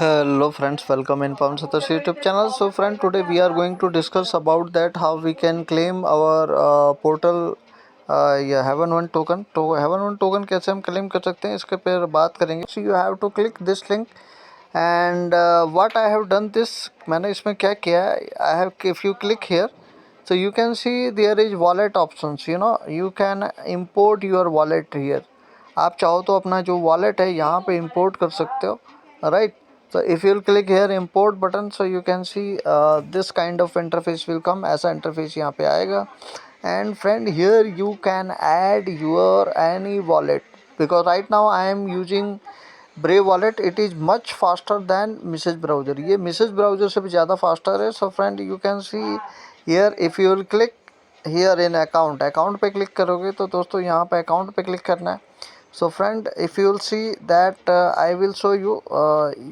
Hello friends, welcome in Pam Satosh YouTube channel. So friend, today we are going to discuss about that how we can claim our portal Heaven One token. तो Heaven One token कैसे हम claim कर सकते हैं इसके पर बात करेंगे. So you have to click this link and what I have done this, मैंने इसमें क्या किया है, I have, if you click here, so you can see there is wallet options. You can import your wallet here. आप चाहो तो अपना जो wallet है यहाँ पे import कर सकते हो, right? So if you'll click here import button, so you can see this kind of interface will come. ऐसा interface यहाँ पे आएगा. And friend, here you can add your any wallet, because right now I am using Brave wallet. It is much faster than message browser. ये message browser से भी ज़्यादा faster है. So friend, you can see here, if you will click here in account पे click करोगे तो दोस्तों यहाँ पे account पे click करना है. So friend, if you will see that I will show you,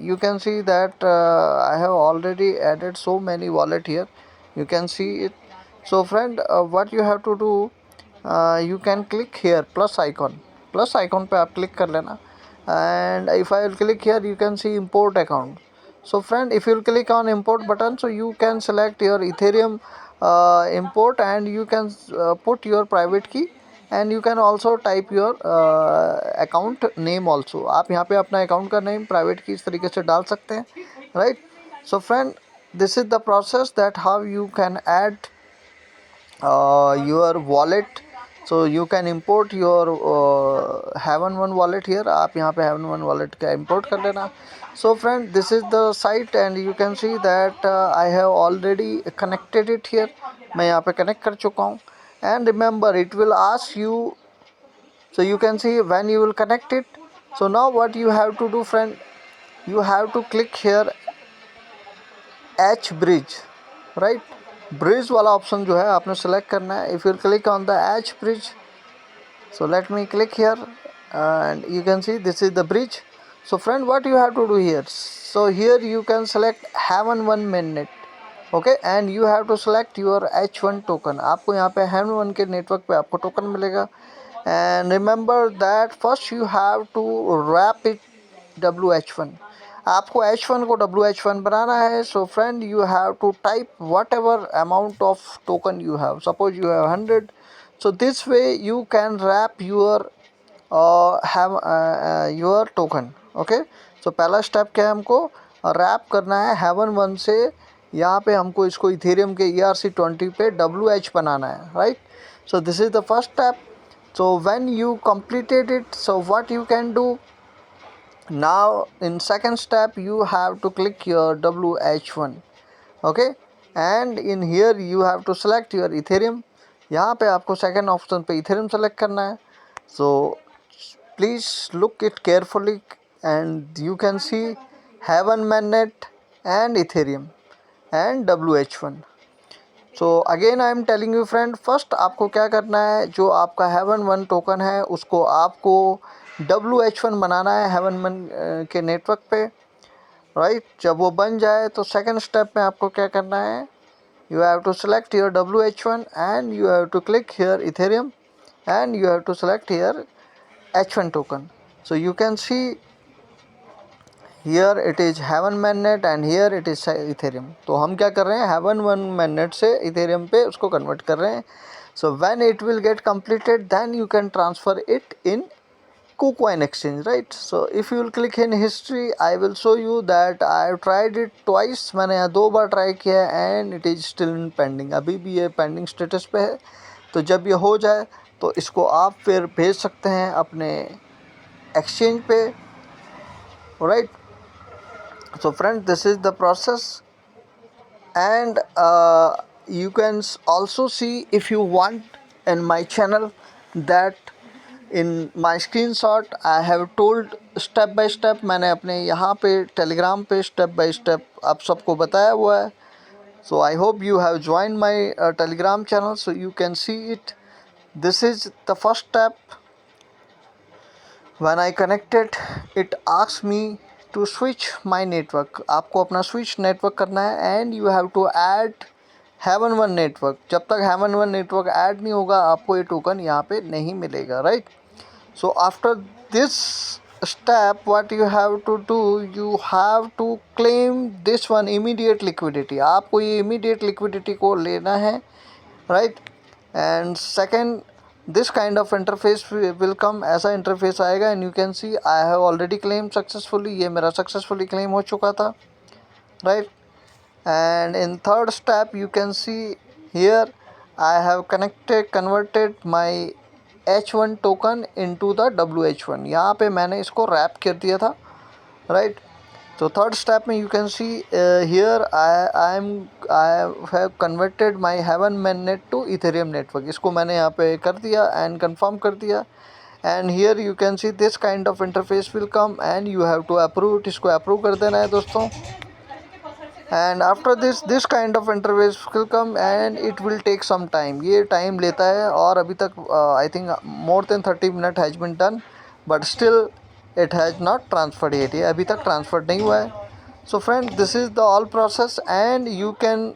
you can see that I have already added so many wallet here. You can see it. So friend, what you have to do, you can click here plus icon पे आप click कर लेना. And if I will click here, you can see import account. So friend, if you will click on import button, so you can select your Ethereum import, and you can put your private key, and you can also type your account name also. आप यहाँ पे अपना account का name private key इस तरीके से डाल सकते हैं, right? So friend, this is the process that how you can add your wallet. So you can import your Heaven One wallet here. आप यहाँ पे Heaven One wallet का import कर लेना. So friend, this is the site and you can see that I have already connected it here. मैं यहाँ पे connect कर चुका हूँ. And remember, it will ask you, so you can see when you will connect it. So now what you have to do, friend, you have to click here H bridge, right? Bridge वाला option जो है आपने select करना है. If you click on the H bridge, so let me click here and you can see this is the bridge. So friend, what you have to do here, so here you can select Heaven One mainnet, okay, and you have to select your H1 token. आपको यहाँ पे Heaven One के network पे आपको token मिलेगा. And remember that first you have to wrap it WH1. आपको H1 को WH1 बनाना है. So friend, you have to type whatever amount of token you have. Suppose you have 100. So this way you can wrap your your token. Okay. So पहला step क्या है, हमको rap करना है Heaven One से. यहाँ पे हमको इसको इथेरियम के ERC20 पे WH बनाना है, right? So this is the first step. So when you completed it, so what you can do now, in second step you have to click your WH1, okay, and in here you have to select your Ethereum. यहाँ पे आपको second option पे Ethereum select करना है. So please look it carefully and you can see Heaven mainnet and Ethereum and WH1. So again I am telling you friend, first आपको क्या करना है, जो आपका Heaven One टोकन है उसको आपको WH1 बनाना है Heaven One के नेटवर्क पे, राइट? जब वो बन जाए तो सेकंड स्टेप में आपको क्या करना है, you have to select your WH1 and you have to click here Ethereum and you have to select here H1 token. So you can see here it is Heaven mainnet and here it is Ethereum. तो हम क्या कर रहे हैं, Heaven One mainnet से Ethereum पे उसको convert कर रहे हैं. So when it will get completed, then you can transfer it in KuCoin exchange, right? So if you will click in history, I will show you that I have tried it twice. मैंने यहाँ 2 बार try किया and it is still in pending. अभी भी ये pending status पे है. तो जब ये हो जाए तो इसको आप फिर भेज सकते हैं अपने एक्सचेंज पे, right? So friend, this is the process. And you can also see, if you want, in my channel, that in my screenshot I have told step by step. मैंने अपने यहाँ पे टेलीग्राम पे step by step आप सबको बताया हुआ है. So I hope you have joined my telegram channel so you can see it. This is the first step. When I connected, it asks me to switch my network. आपको अपना switch network करना है and you have to add Heaven One network. जब तक Heaven One network add नहीं होगा आपको ये टोकन यहाँ पे नहीं मिलेगा, right? So after this step what you have to do, you have to claim this one immediate liquidity. आपको ये immediate liquidity को लेना है, right? And second, this kind of interface will come, ऐसा interface आएगा and you can see I have already claimed successfully, ये मेरा successfully claim हो चुका था, right? And in third step you can see here I have converted my H1 token into the WH1. यहाँ पे मैंने इसको रैप कर दिया था, राइट? तो थर्ड स्टेप में you can see here I have converted my haven mainnet to Ethereum network. इसको मैंने यहाँ पे कर दिया एंड कंफर्म कर दिया. And here you can see this kind of interface will come and you have to approve it. इसको approve कर देना है दोस्तों. And after this kind of interface will come and it will take some time. ये time लेता है और अभी तक I think more than 30 minute has been done, but still it has not transferred yet. ये अभी तक ट्रांसफर नहीं हुआ है. So friend, this is the all process and you can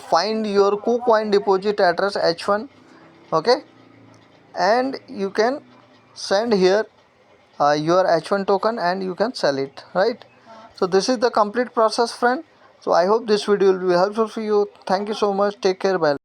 find your KuCoin deposit address H1, okay, and you can send here your H1 token and you can sell it, right? So this is the complete process, friend. So I hope this video will be helpful for you. Thank you so much. Take care. Bye.